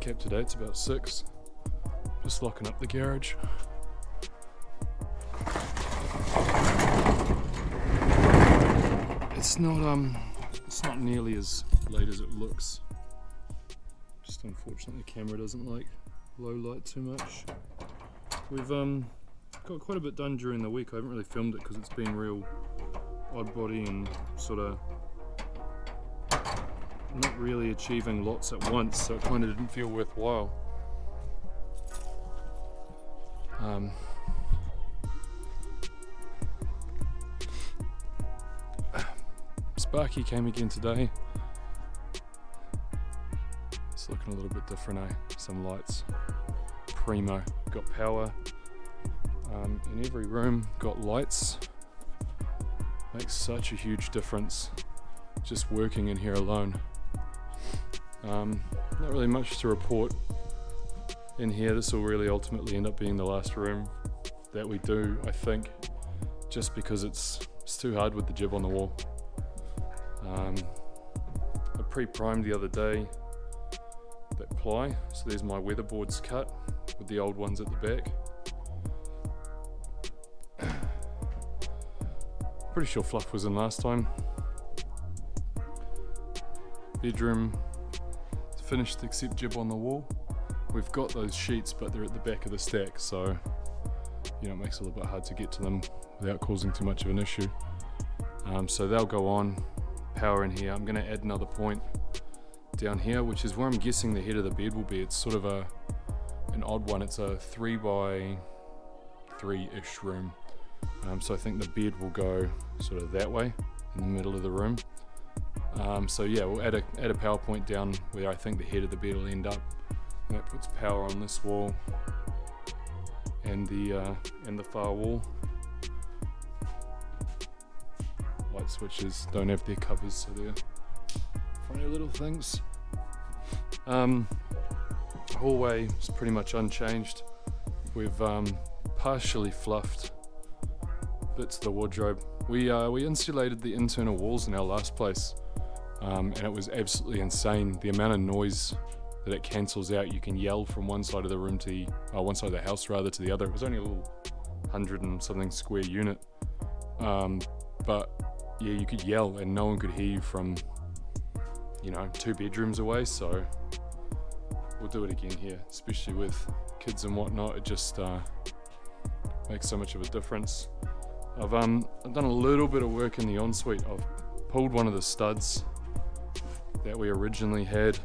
recap today, it's about 6. Just locking up the garage. It's not nearly as late as it looks. Just unfortunately the camera doesn't like low light too much. We've got quite a bit done during the week. I haven't really filmed it because it's been real odd body and sort of not really achieving lots at once, so it kind of didn't feel worthwhile. Sparky came again today. It's looking a little bit different, eh? Some lights. Primo. Got power in every room, got lights. Makes such a huge difference just working in here alone. Not really much to report in here. This will really ultimately end up being the last room that we do, I think, just because it's too hard with the jib on the wall. I pre-primed the other day that ply, so there's my weatherboards cut with the old ones at the back. Pretty sure Fluff was in last time. Bedroom finished except jib on the wall. We've got those sheets, but they're at the back of the stack, so you know, it makes it a little bit hard to get to them without causing too much of an issue. So they'll go on. Power in here. I'm going to add another point down here, which is where I'm guessing the head of the bed will be. It's sort of an odd one. It's a 3x3-ish room. So I think the bed will go sort of that way in the middle of the room. So yeah, we'll add a power point down where I think the head of the bed will end up. And that puts power on this wall and the far wall. Light switches don't have their covers, so they're funny little things. Hallway is pretty much unchanged. We've partially fluffed bits of the wardrobe. We insulated the internal walls in our last place, and it was absolutely insane the amount of noise that it cancels out. You can yell from one side of the room to one side of the house rather to the other. It was only a little 100 and something square unit, but yeah, you could yell and no one could hear you from, 2 bedrooms away. So we'll do it again here, especially with kids and whatnot. It just makes so much of a difference. I've done a little bit of work in the ensuite. I've pulled one of the studs that we originally had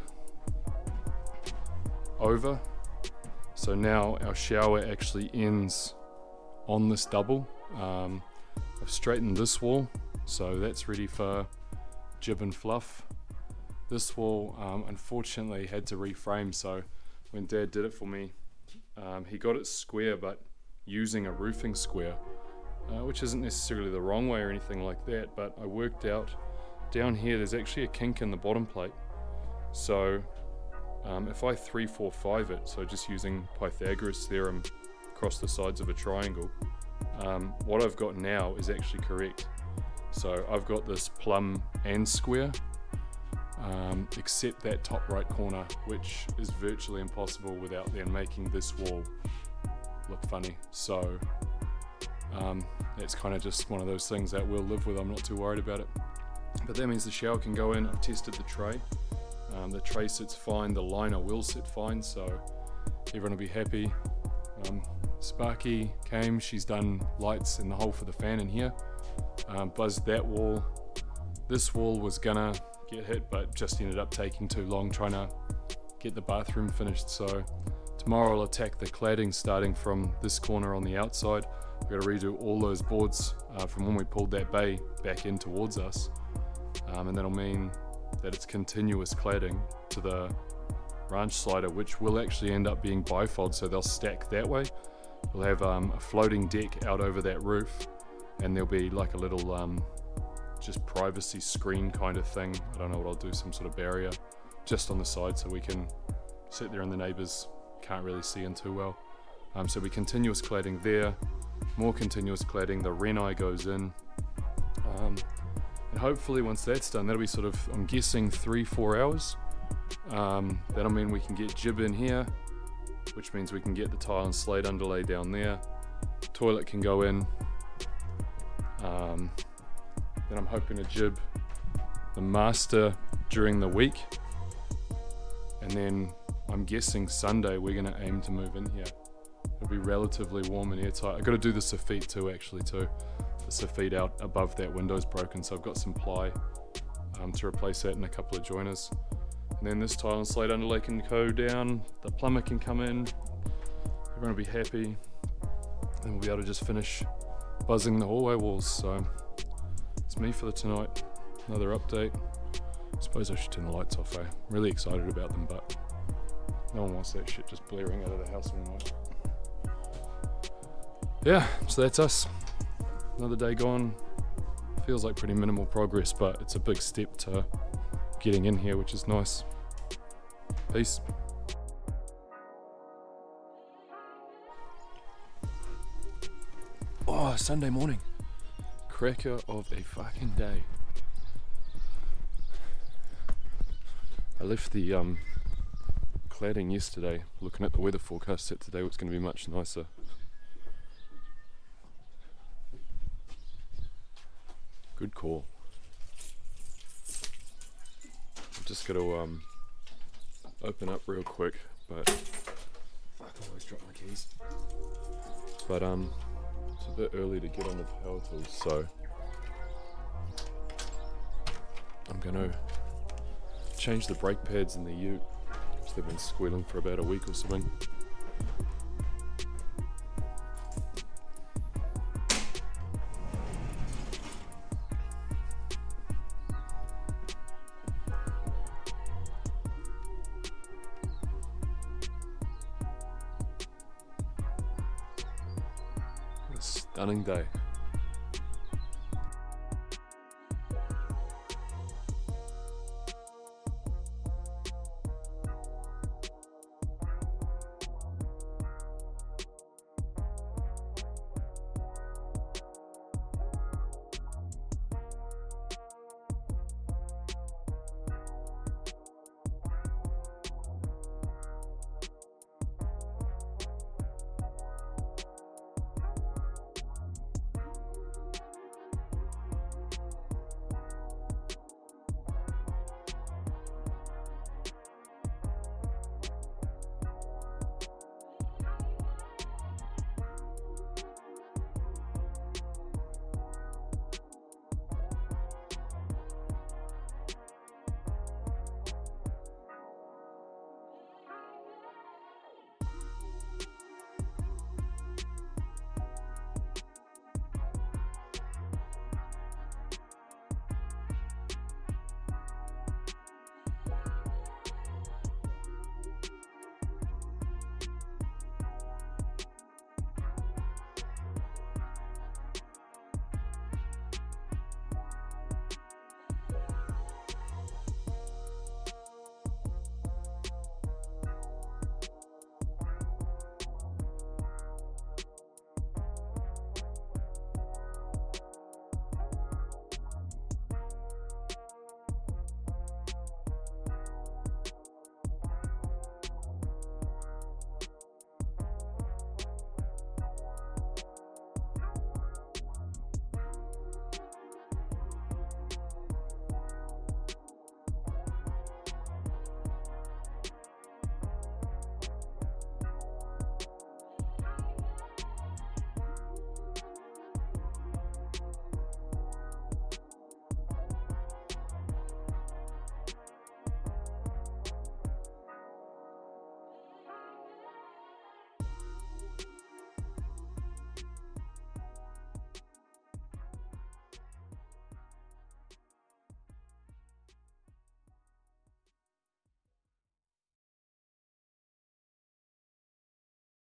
over, so now our shower actually ends on this double. I've straightened this wall, so that's ready for jib and fluff. This wall unfortunately had to reframe, so when Dad did it for me, he got it square but using a roofing square, which isn't necessarily the wrong way or anything like that, but I worked out down here there's actually a kink in the bottom plate. So if I 3-4-5 it, so just using Pythagoras theorem across the sides of a triangle, what I've got now is actually correct. So I've got this plumb and square, except that top right corner, which is virtually impossible without then making this wall look funny. So it's kind of just one of those things that we'll live with. I'm not too worried about it. But that means the shower can go in. I've tested the tray. The tray sits fine, the liner will sit fine, so everyone will be happy. Sparky came, she's done lights in the hole for the fan in here. Buzzed that wall. This wall was gonna get hit, but just ended up taking too long trying to get the bathroom finished. So tomorrow I'll attack the cladding starting from this corner on the outside. We've got to redo all those boards from when we pulled that bay back in towards us. And that'll mean that it's continuous cladding to the ranch slider, which will actually end up being bifold, so they'll stack that way. We'll have a floating deck out over that roof, and there'll be like a little just privacy screen kind of thing. I don't know what I'll do, some sort of barrier just on the side so we can sit there and the neighbours can't really see in too well. So we continuous cladding there, more continuous cladding, the Renai goes in, and hopefully once that's done, that'll be sort of, I'm guessing 3-4 hours That'll mean we can get jib in here, which means we can get the tile and slate underlay down there. Toilet can go in. Then I'm hoping to jib the master during the week, and then I'm guessing Sunday we're going to aim to move in here. It'll be relatively warm and airtight. I've got to do the soffit too, actually, too. The soffit out above that window's broken, so I've got some ply to replace that and a couple of joiners. And then this tile and slate underlay can go down, the plumber can come in, everyone will be happy, and we'll be able to just finish buzzing the hallway walls. So it's me for the tonight. Another update. I suppose I should turn the lights off, eh? I'm really excited about them, but no one wants that shit just blaring out of the house all night. Yeah, so that's us. Another day gone. Feels like pretty minimal progress, but it's a big step to getting in here, which is nice. Peace. Oh, Sunday morning. Cracker of a fucking day. I left the cladding yesterday, looking at the weather forecast that today was going to be much nicer. Good call. I'm just got to open up real quick, but fuck, I always drop my keys. But it's a bit early to get on the power tools, so I'm gonna change the brake pads in the ute, because they've been squealing for about a week or something. What a stunning day.